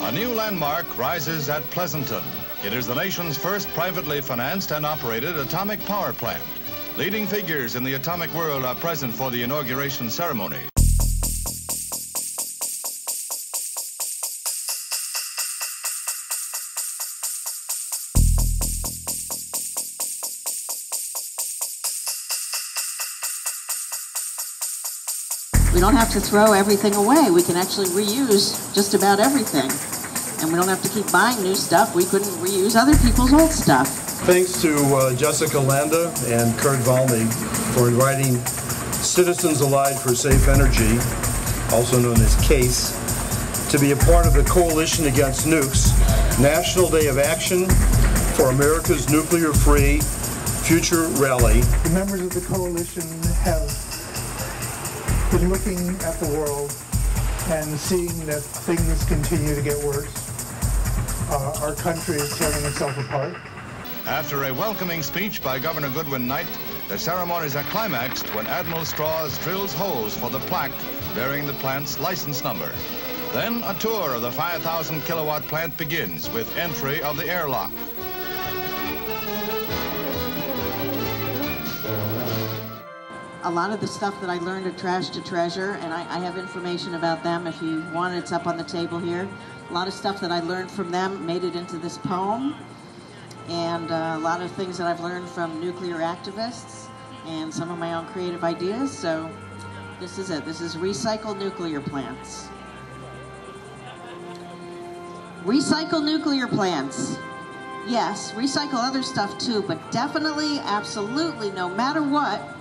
A new landmark rises at Pleasanton. It is the nation's first privately financed and operated atomic power plant. Leading figures in the atomic world are present for the inauguration ceremony. We don't have to throw everything away. We can actually reuse just about everything. And we don't have to keep buying new stuff. We couldn't reuse other people's old stuff. Thanks to Jessica Landa and Kurt Valmy for inviting Citizens Allied for Safe Energy, also known as CASE, to be a part of the Coalition Against Nukes National Day of Action for America's Nuclear-Free Future Rally. The members of the coalition have been looking at the world and seeing that things continue to get worse. Our country is tearing itself apart. After a welcoming speech by Governor Goodwin Knight, the ceremonies are climaxed when Admiral Strauss drills holes for the plaque bearing the plant's license number. Then a tour of the 5,000 kilowatt plant begins with entry of the airlock. A lot of the stuff that I learned at Trash to Treasure, and I have information about them if you want, it's up on the table here. A lot of stuff that I learned from them made it into this poem, and a lot of things that I've learned from nuclear activists and some of my own creative ideas. So this is it. This is Recycle Nuclear Plants. Recycle nuclear plants. Yes, recycle other stuff too, but definitely, absolutely, no matter what,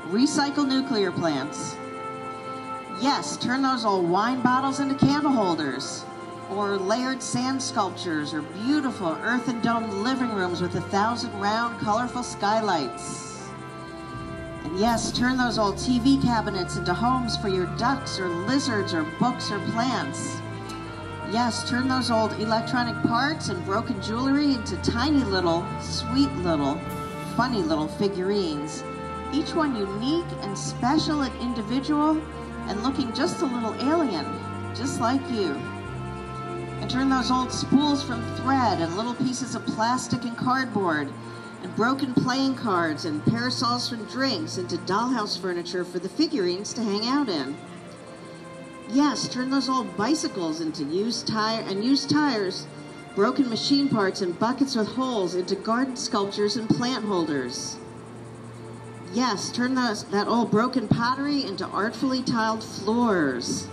recycle nuclear plants. Yes, turn those old wine bottles into candle holders, or layered sand sculptures, or beautiful earthen domed living rooms with 1,000 round, colorful skylights. And yes, turn those old TV cabinets into homes for your ducks, or lizards, or books, or plants. Yes, turn those old electronic parts and broken jewelry into tiny little, sweet little, funny little figurines. Each one unique and special and individual and looking just a little alien, just like you. And turn those old spools from thread and little pieces of plastic and cardboard and broken playing cards and parasols from drinks into dollhouse furniture for the figurines to hang out in. Yes, turn those old bicycles into used tires, broken machine parts and buckets with holes into garden sculptures and plant holders. Yes, turn that old broken pottery into artfully tiled floors.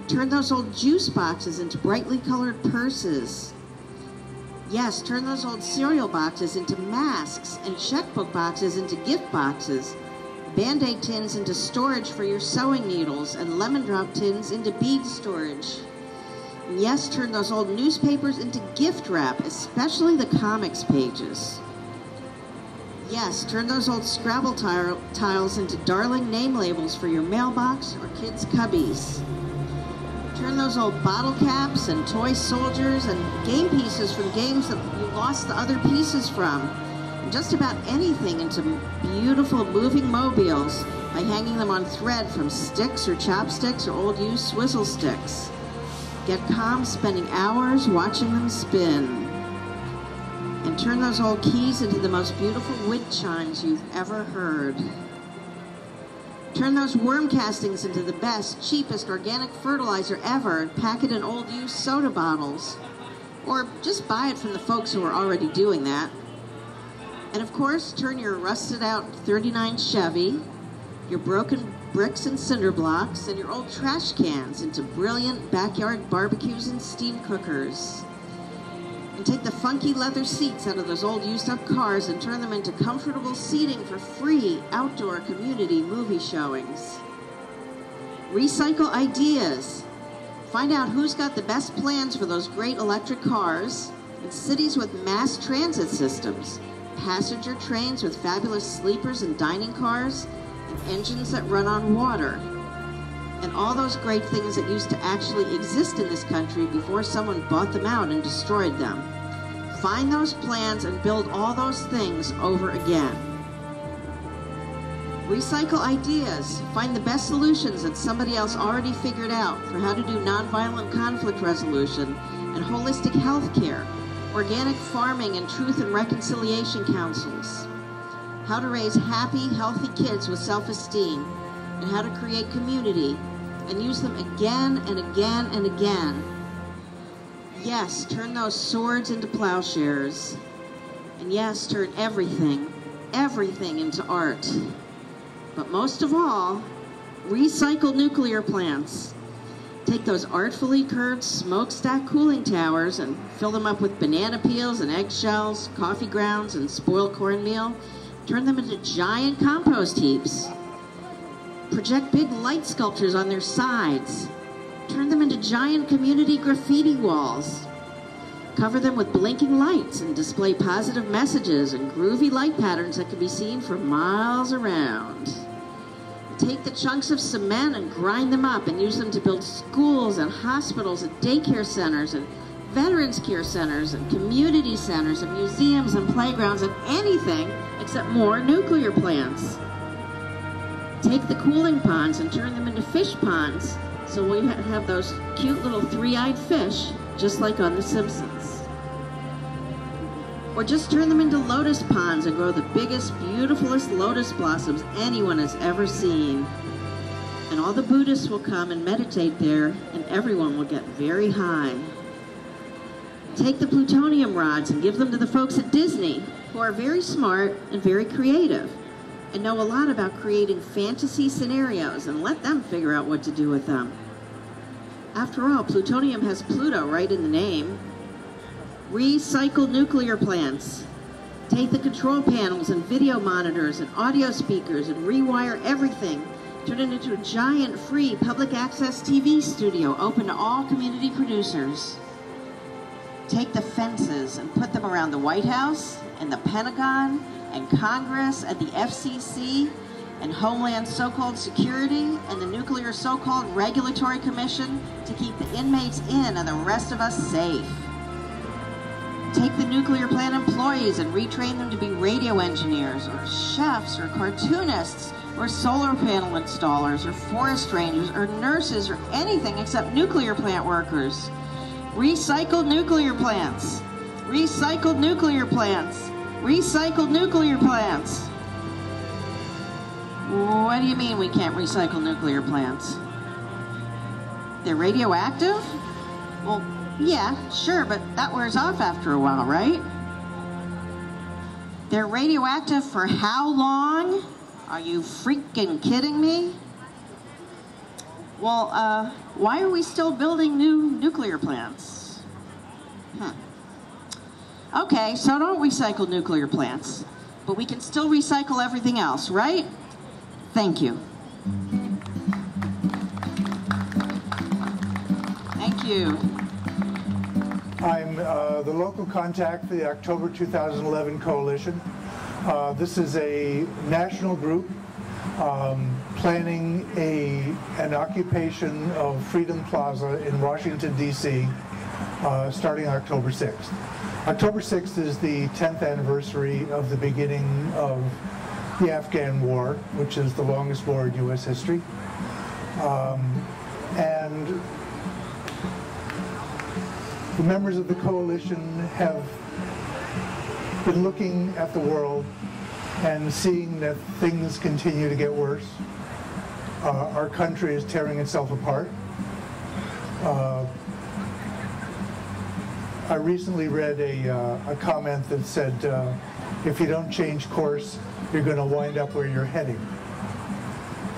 Turn those old juice boxes into brightly colored purses. Yes, turn those old cereal boxes into masks and checkbook boxes into gift boxes. Band-Aid tins into storage for your sewing needles and lemon drop tins into bead storage. And yes, turn those old newspapers into gift wrap, especially the comics pages. Yes, turn those old Scrabble tiles into darling name labels for your mailbox or kids' cubbies. Turn those old bottle caps and toy soldiers and game pieces from games that you lost the other pieces from, and just about anything into beautiful moving mobiles by hanging them on thread from sticks or chopsticks or old used swizzle sticks. Get calm spending hours watching them spin. And turn those old keys into the most beautiful wind chimes you've ever heard. Turn those worm castings into the best, cheapest organic fertilizer ever and pack it in old used soda bottles. Or just buy it from the folks who are already doing that. And of course, turn your rusted out 39 Chevy, your broken bricks and cinder blocks, and your old trash cans into brilliant backyard barbecues and steam cookers. And take the funky leather seats out of those old used up cars and turn them into comfortable seating for free outdoor community movie showings. Recycle ideas. Find out who's got the best plans for those great electric cars in cities with mass transit systems, passenger trains with fabulous sleepers and dining cars, and engines that run on water. And all those great things that used to actually exist in this country before someone bought them out and destroyed them. Find those plans and build all those things over again. Recycle ideas. Find the best solutions that somebody else already figured out for how to do nonviolent conflict resolution and holistic health care, organic farming and truth and reconciliation councils, how to raise happy, healthy kids with self-esteem, and how to create community and use them again and again and again. Yes, turn those swords into plowshares. And yes, turn everything into art. But most of all, recycle nuclear plants. Take those artfully curved smokestack cooling towers and fill them up with banana peels and eggshells, coffee grounds, and spoiled cornmeal. Turn them into giant compost heaps. Project big light sculptures on their sides. Turn them into giant community graffiti walls. Cover them with blinking lights and display positive messages and groovy light patterns that can be seen for miles around. Take the chunks of cement and grind them up and use them to build schools and hospitals and daycare centers and veterans care centers and community centers and museums and playgrounds and anything except more nuclear plants. Take the cooling ponds and turn them into fish ponds so we have those cute little three-eyed fish just like on The Simpsons. Or just turn them into lotus ponds and grow the biggest, beautifulest lotus blossoms anyone has ever seen. And all the Buddhists will come and meditate there, and everyone will get very high. Take the plutonium rods and give them to the folks at Disney, who are very smart and very creative, and know a lot about creating fantasy scenarios, and let them figure out what to do with them. After all, plutonium has Pluto right in the name. Recycle nuclear plants. Take the control panels and video monitors and audio speakers and rewire everything. Turn it into a giant free public access TV studio open to all community producers. Take the fences and put them around the White House and the Pentagon and Congress and the FCC and Homeland so-called Security and the Nuclear so-called Regulatory Commission to keep the inmates in and the rest of us safe. Take the nuclear plant employees and retrain them to be radio engineers or chefs or cartoonists or solar panel installers or forest rangers or nurses or anything except nuclear plant workers. Recycle nuclear plants. Recycle nuclear plants. Recycle nuclear plants. What do you mean we can't recycle nuclear plants? They're radioactive? Well, yeah, sure, but that wears off after a while, right? They're radioactive for how long? Are you freaking kidding me? Well, why are we still building new nuclear plants? Okay, so don't recycle nuclear plants, but we can still recycle everything else, right? Thank you. Thank you. I'm the local contact for the October 2011 Coalition. This is a national group planning an occupation of Freedom Plaza in Washington, D.C. Starting October 6th. October 6th is the 10th anniversary of the beginning of the Afghan War, which is the longest war in U.S. history. And the members of the coalition have been looking at the world and seeing that things continue to get worse. Our country is tearing itself apart. I recently read a comment that said, if you don't change course, you're going to wind up where you're heading.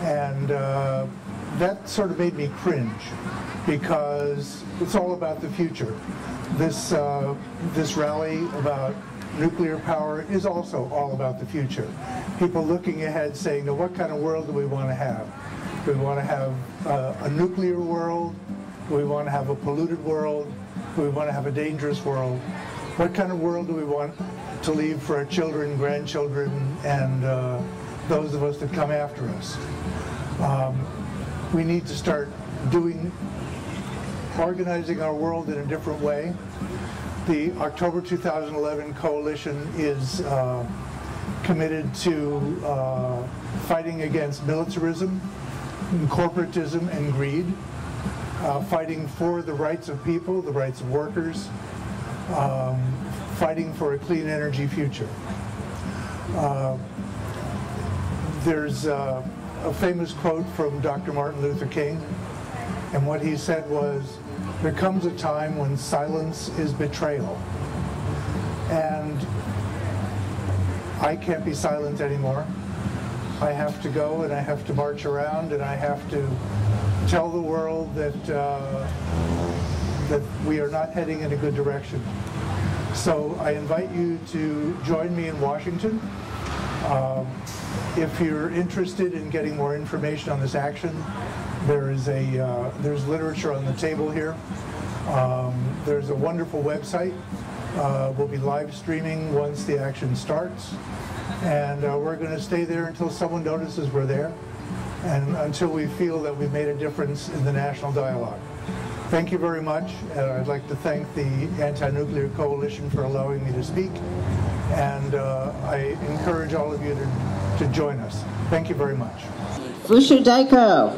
And that sort of made me cringe, because it's all about the future. This rally about nuclear power is also all about the future. People looking ahead saying, now what kind of world do we want to have? Do we want to have a nuclear world? Do we want to have a polluted world? Do we want to have a dangerous world? What kind of world do we want to leave for our children, grandchildren, and those of us that come after us? We need to start organizing our world in a different way. The October 2011 Coalition is committed to fighting against militarism, corporatism, and greed. fighting for the rights of people, the rights of workers, fighting for a clean energy future. There's a famous quote from Dr. Martin Luther King, and what he said was, there comes a time when silence is betrayal. And I can't be silent anymore. I have to go and I have to march around and I have to tell the world that that we are not heading in a good direction. So I invite you to join me in Washington. If you're interested in getting more information on this action, there's literature on the table here. There's a wonderful website. We'll be live streaming once the action starts. And we're going to stay there until someone notices we're there and until we feel that we've made a difference in the national dialogue. Thank you very much. And I'd like to thank the Anti-Nuclear Coalition for allowing me to speak. And I encourage all of you to join us. Thank you very much. Fushu Daiko.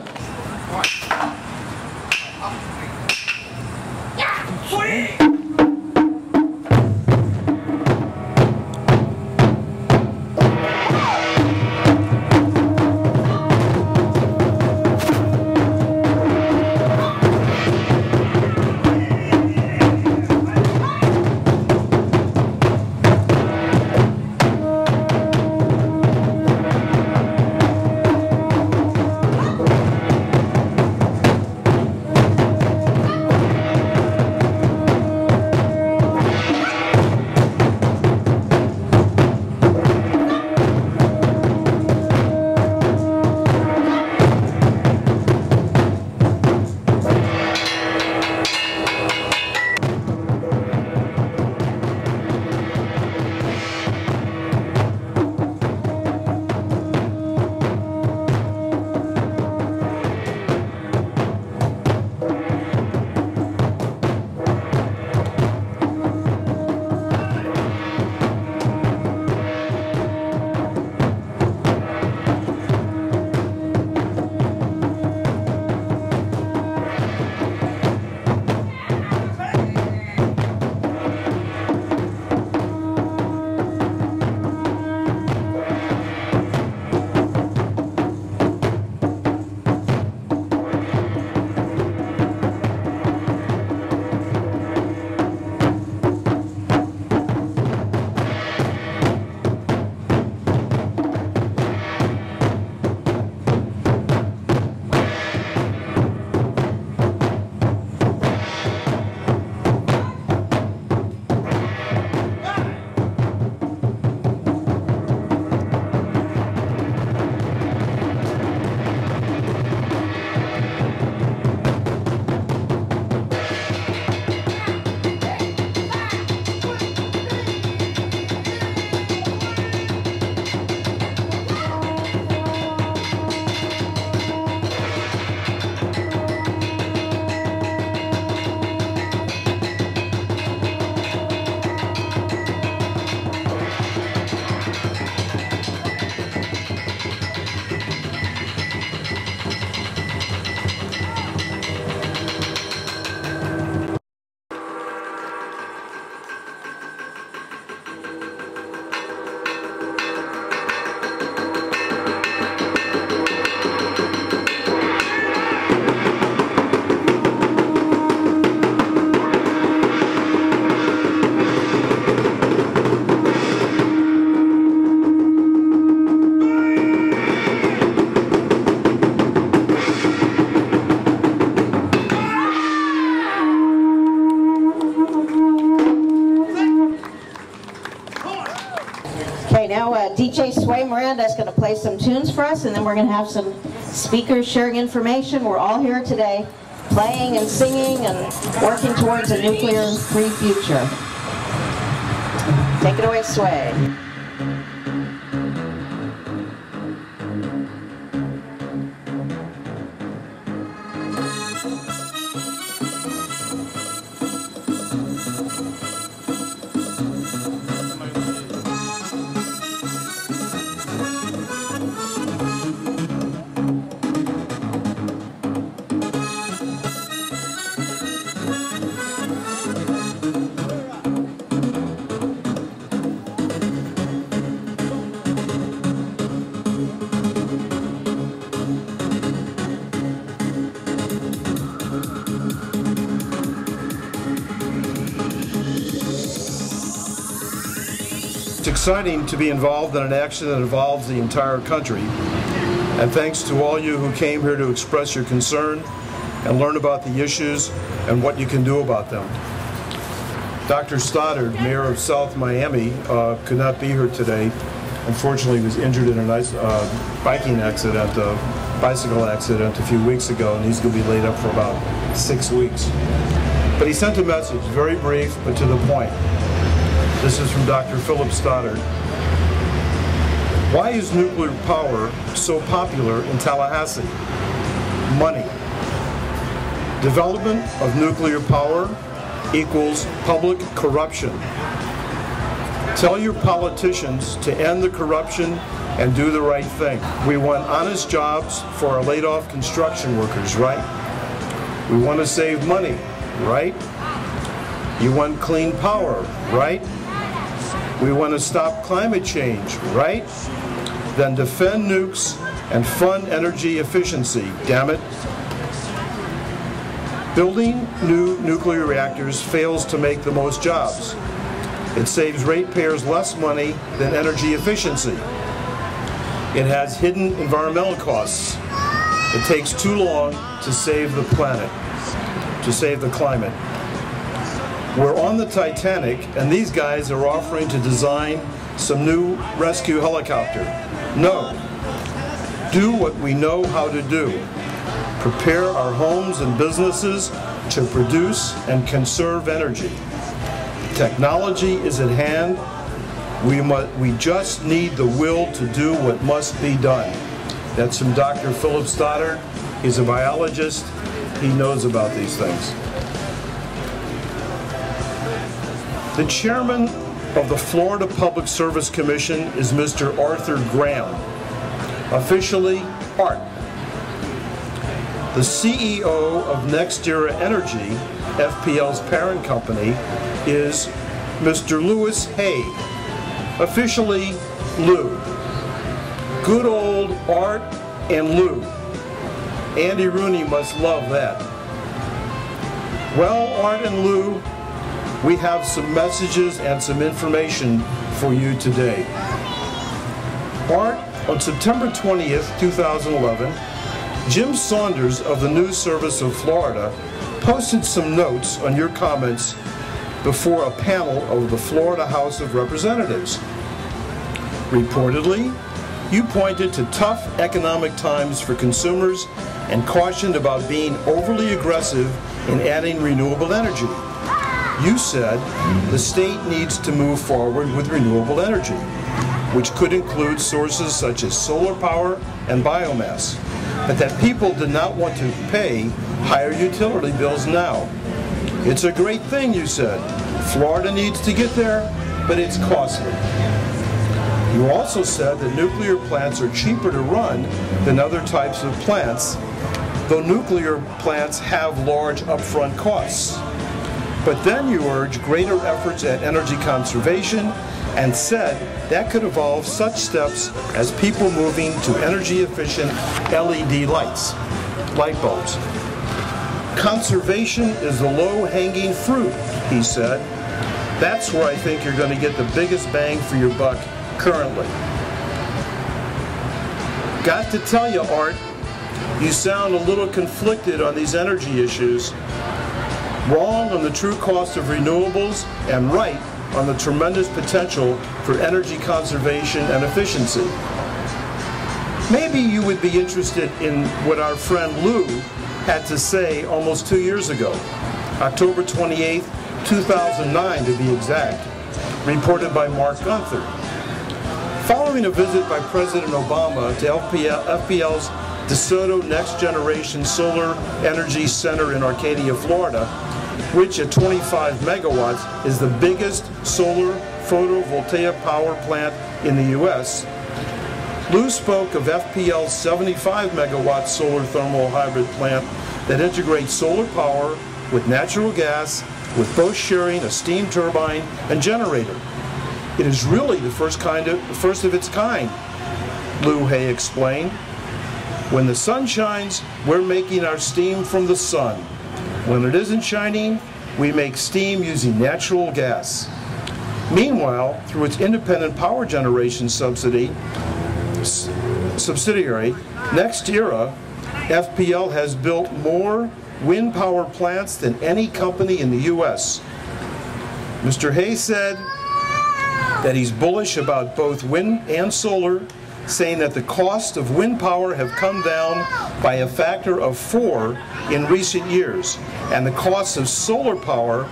Now DJ Sway Miranda is going to play some tunes for us, and then we're going to have some speakers sharing information. We're all here today playing and singing and working towards a nuclear-free future. Take it away, Sway. It's exciting to be involved in an action that involves the entire country. And thanks to all you who came here to express your concern and learn about the issues and what you can do about them. Dr. Stoddard, Mayor of South Miami, could not be here today. Unfortunately, he was injured in a nice bicycle accident a few weeks ago, and he's going to be laid up for about 6 weeks. But he sent a message, very brief, but to the point. This is from Dr. Philip Stoddard. Why is nuclear power so popular in Tallahassee? Money. Development of nuclear power equals public corruption. Tell your politicians to end the corruption and do the right thing. We want honest jobs for our laid-off construction workers, right? We want to save money, right? You want clean power, right? We want to stop climate change, right? Then defend nukes and fund energy efficiency, damn it. Building new nuclear reactors fails to make the most jobs. It saves ratepayers less money than energy efficiency. It has hidden environmental costs. It takes too long to save the planet, to save the climate. We're on the Titanic, and these guys are offering to design some new rescue helicopter. No. Do what we know how to do. Prepare our homes and businesses to produce and conserve energy. Technology is at hand. We just need the will to do what must be done. That's from Dr. Philip Stoddard. He's a biologist. He knows about these things. The chairman of the Florida Public Service Commission is Mr. Arthur Graham, officially ART. The CEO of NextEra Energy, FPL's parent company, is Mr. Louis Hay, officially Lou. Good old Art and Lou. Andy Rooney must love that. Well, Art and Lou, we have some messages and some information for you today. Art, on September 20th, 2011, Jim Saunders of the News Service of Florida posted some notes on your comments before a panel of the Florida House of Representatives. Reportedly, you pointed to tough economic times for consumers and cautioned about being overly aggressive in adding renewable energy. You said the state needs to move forward with renewable energy, which could include sources such as solar power and biomass, but that people did not want to pay higher utility bills now. It's a great thing, you said. Florida needs to get there, but it's costly. You also said that nuclear plants are cheaper to run than other types of plants, though nuclear plants have large upfront costs. But then you urged greater efforts at energy conservation and said that could involve such steps as people moving to energy-efficient LED lights, light bulbs. Conservation is the low-hanging fruit, he said. That's where I think you're going to get the biggest bang for your buck currently. Got to tell you, Art, you sound a little conflicted on these energy issues. Wrong on the true cost of renewables and right on the tremendous potential for energy conservation and efficiency. Maybe you would be interested in what our friend Lou had to say almost 2 years ago, October 28th, 2009 to be exact, reported by Mark Gunther. Following a visit by President Obama to FPL's DeSoto Next Generation Solar Energy Center in Arcadia, Florida, which at 25 megawatts is the biggest solar photovoltaic power plant in the U.S., Lou spoke of FPL's 75 megawatt solar thermal hybrid plant that integrates solar power with natural gas, with both sharing a steam turbine and generator. It is really the first of its kind, Lou Hay explained. When the sun shines, we're making our steam from the sun. When it isn't shining, we make steam using natural gas. Meanwhile, through its independent power generation subsidiary, NextEra, FPL has built more wind power plants than any company in the U.S. Mr. Hayes said that he's bullish about both wind and solar, saying that the cost of wind power have come down by a factor of 4 in recent years, and the costs of solar power,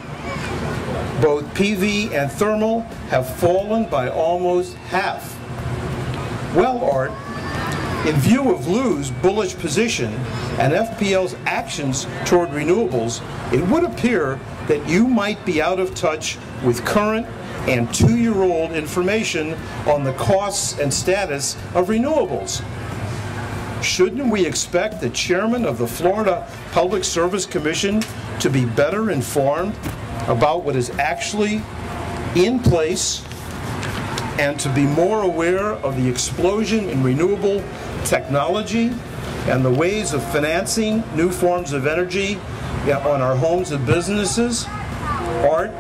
both PV and thermal, have fallen by almost half. Well, Art, in view of Lou's bullish position and FPL's actions toward renewables, it would appear that you might be out of touch with current and 2-year-old information on the costs and status of renewables. Shouldn't we expect the chairman of the Florida Public Service Commission to be better informed about what is actually in place and to be more aware of the explosion in renewable technology and the ways of financing new forms of energy on our homes and businesses? Art,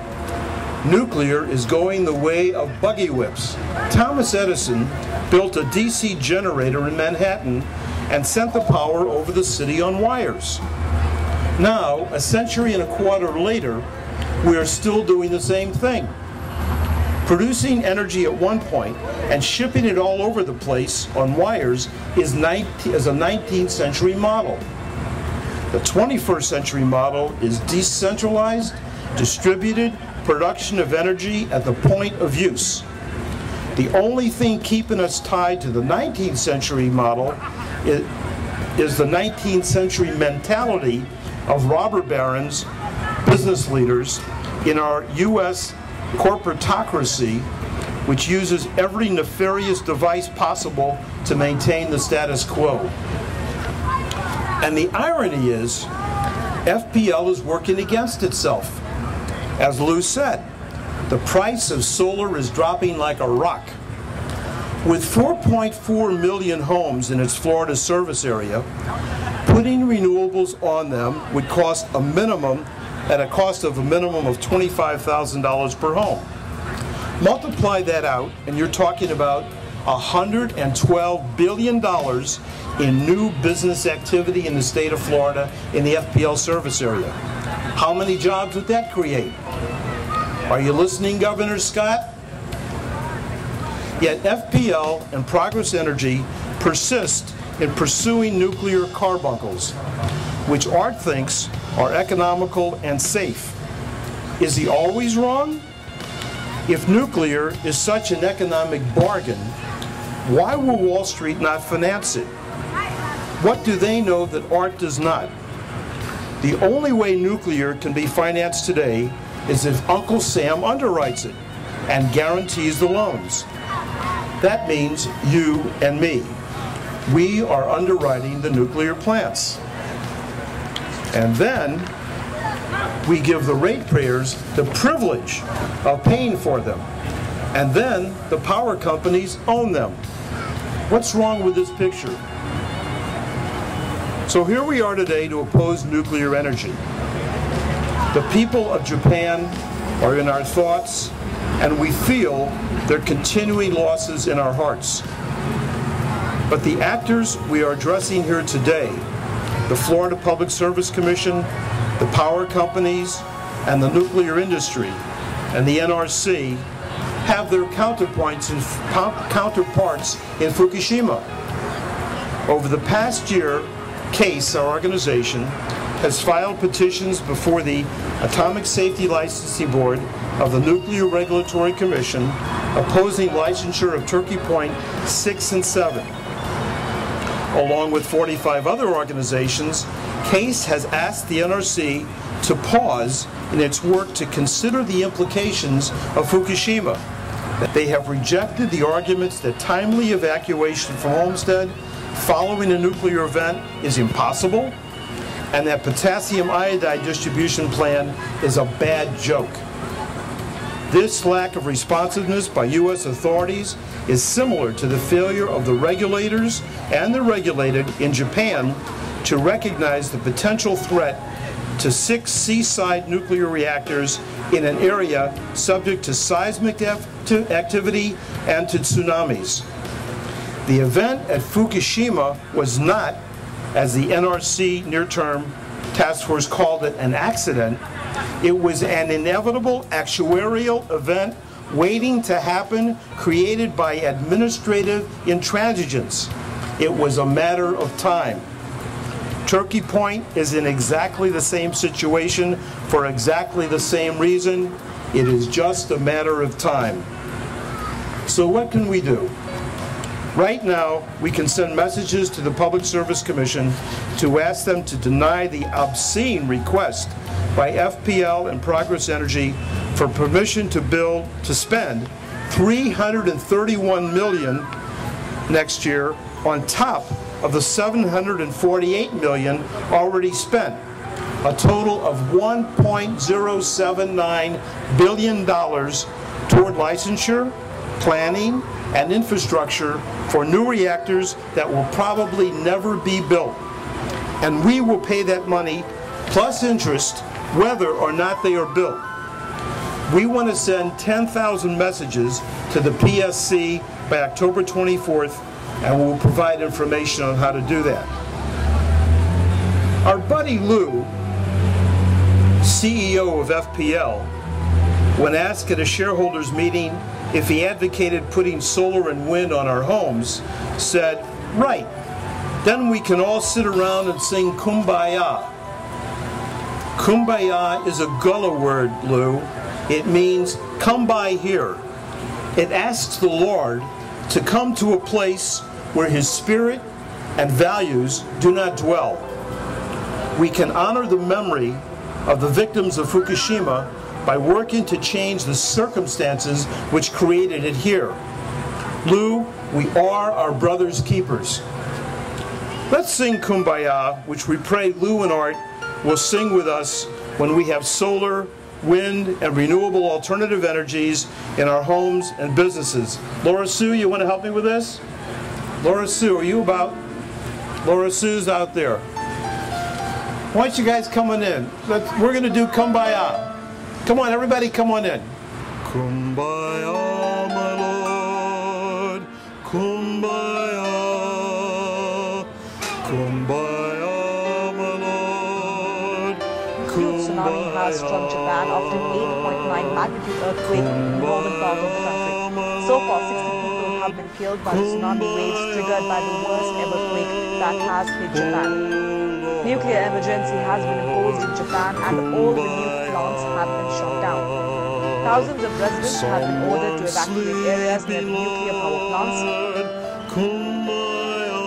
nuclear is going the way of buggy whips. Thomas Edison built a DC generator in Manhattan and sent the power over the city on wires. Now, a century and a quarter later, we are still doing the same thing. Producing energy at one point and shipping it all over the place on wires is a 19th century model. The 21st century model is decentralized, distributed production of energy at the point of use. The only thing keeping us tied to the 19th century model is the 19th century mentality of robber barons, business leaders in our U.S. corporatocracy, which uses every nefarious device possible to maintain the status quo. And the irony is, FPL is working against itself. As Lou said, the price of solar is dropping like a rock. With 4.4 million homes in its Florida service area, putting renewables on them would cost a minimum of $25,000 per home. Multiply that out, and you're talking about $112 billion in new business activity in the state of Florida in the FPL service area. How many jobs would that create? Are you listening, Governor Scott? Yet FPL and Progress Energy persist in pursuing nuclear carbuncles, which Art thinks are economical and safe. Is he always wrong? If nuclear is such an economic bargain, why will Wall Street not finance it? What do they know that Art does not? The only way nuclear can be financed today is if Uncle Sam underwrites it and guarantees the loans. That means you and me. We are underwriting the nuclear plants. And then we give the ratepayers the privilege of paying for them. And then the power companies own them. What's wrong with this picture? So here we are today to oppose nuclear energy. The people of Japan are in our thoughts, and we feel their continuing losses in our hearts. But the actors we are addressing here today, the Florida Public Service Commission, the power companies, and the nuclear industry, and the NRC, have their counterparts in Fukushima. Over the past year, CASE, our organization, has filed petitions before the Atomic Safety Licensing Board of the Nuclear Regulatory Commission opposing licensure of Turkey Point 6 and 7. Along with 45 other organizations, CASE has asked the NRC to pause in its work to consider the implications of Fukushima. They have rejected the arguments that timely evacuation from Homestead following a nuclear event is impossible, and that potassium iodide distribution plan is a bad joke. This lack of responsiveness by U.S. authorities is similar to the failure of the regulators and the regulated in Japan to recognize the potential threat to 6 seaside nuclear reactors in an area subject to seismic activity and to tsunamis. The event at Fukushima was not, as the NRC near-term task force called it, an accident. It was an inevitable actuarial event waiting to happen, created by administrative intransigence. It was a matter of time. Turkey Point is in exactly the same situation for exactly the same reason. It is just a matter of time. So what can we do? Right now, we can send messages to the Public Service Commission to ask them to deny the obscene request by FPL and Progress Energy for permission to spend $331 million next year on top of the $748 million already spent, a total of $1.079 billion toward licensure, planning, and infrastructure for new reactors that will probably never be built. And we will pay that money plus interest whether or not they are built. We want to send 10,000 messages to the PSC by October 24th, and we'll provide information on how to do that. Our buddy Lou, CEO of FPL, when asked at a shareholders meeting if he advocated putting solar and wind on our homes, said, "Right, then we can all sit around and sing Kumbaya." Kumbaya is a Gullah word, Lou. It means come by here. It asks the Lord to come to a place where His Spirit and values do not dwell. We can honor the memory of the victims of Fukushima by working to change the circumstances which created it here. Lou, we are our brother's keepers. Let's sing Kumbaya, which we pray Lou and Art will sing with us when we have solar, wind, and renewable alternative energies in our homes and businesses. Laura Sue, you want to help me with this? Laura Sue, are you about? Laura Sue's out there. Why don't you guys come on in? We're going to do Kumbaya. Come on, everybody, come on in. Kumbaya, my Lord, Kumbaya, Kumbaya, my Lord, Kumbaya. Tsunami has struck Japan after an 8.9 magnitude earthquake in the northern part of the country. So far, 60 people have been killed by the tsunami waves triggered by the worst ever quake that has hit Japan. Nuclear emergency has been imposed in Japan and all the nuke plants have been shut down. Thousands of residents have been ordered to evacuate areas near the nuclear power plants. Kumbaya,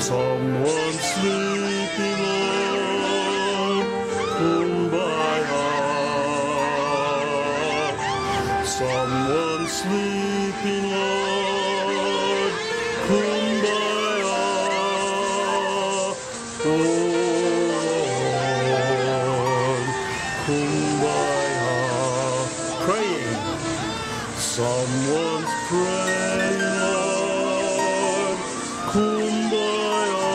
someone sleeping on Kumbaya, someone sleeping on Kumbaya. Oh Lord, Kumbaya, praying. Someone's praying, Lord, Kumbaya.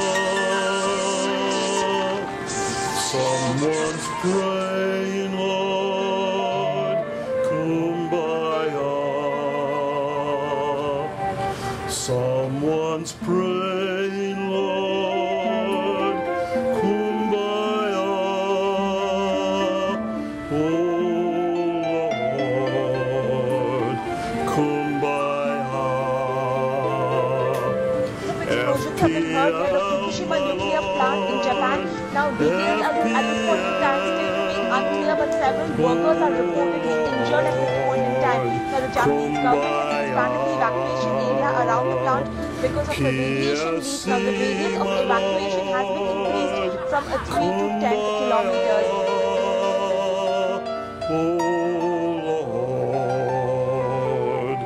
Someone's praying, Lord, Kumbaya. Someone's praying, Lord, Kumbaya. Oh Lord, Kumbaya. Explosions have been heard near the Fukushima nuclear plant in Japan. Now details at this point in time still remain unclear, but several workers are reportedly injured at this point in time. Now the Japanese government has expanded the evacuation area around the plant because of the radiation leaks. Now the radius of evacuation has been increased from 3 to 10 kilometers. Oh Lord,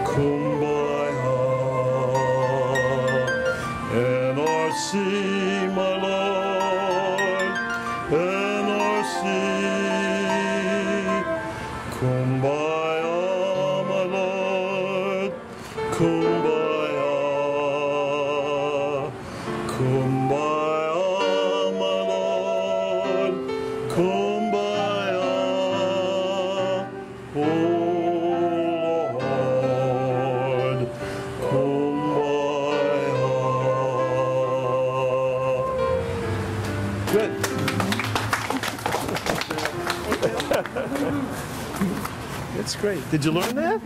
Kumbaya, NRC, my Lord, NRC, Kumbaya, my Lord, Kumbaya, Kumbaya, my Good. That's great. Did you learn that?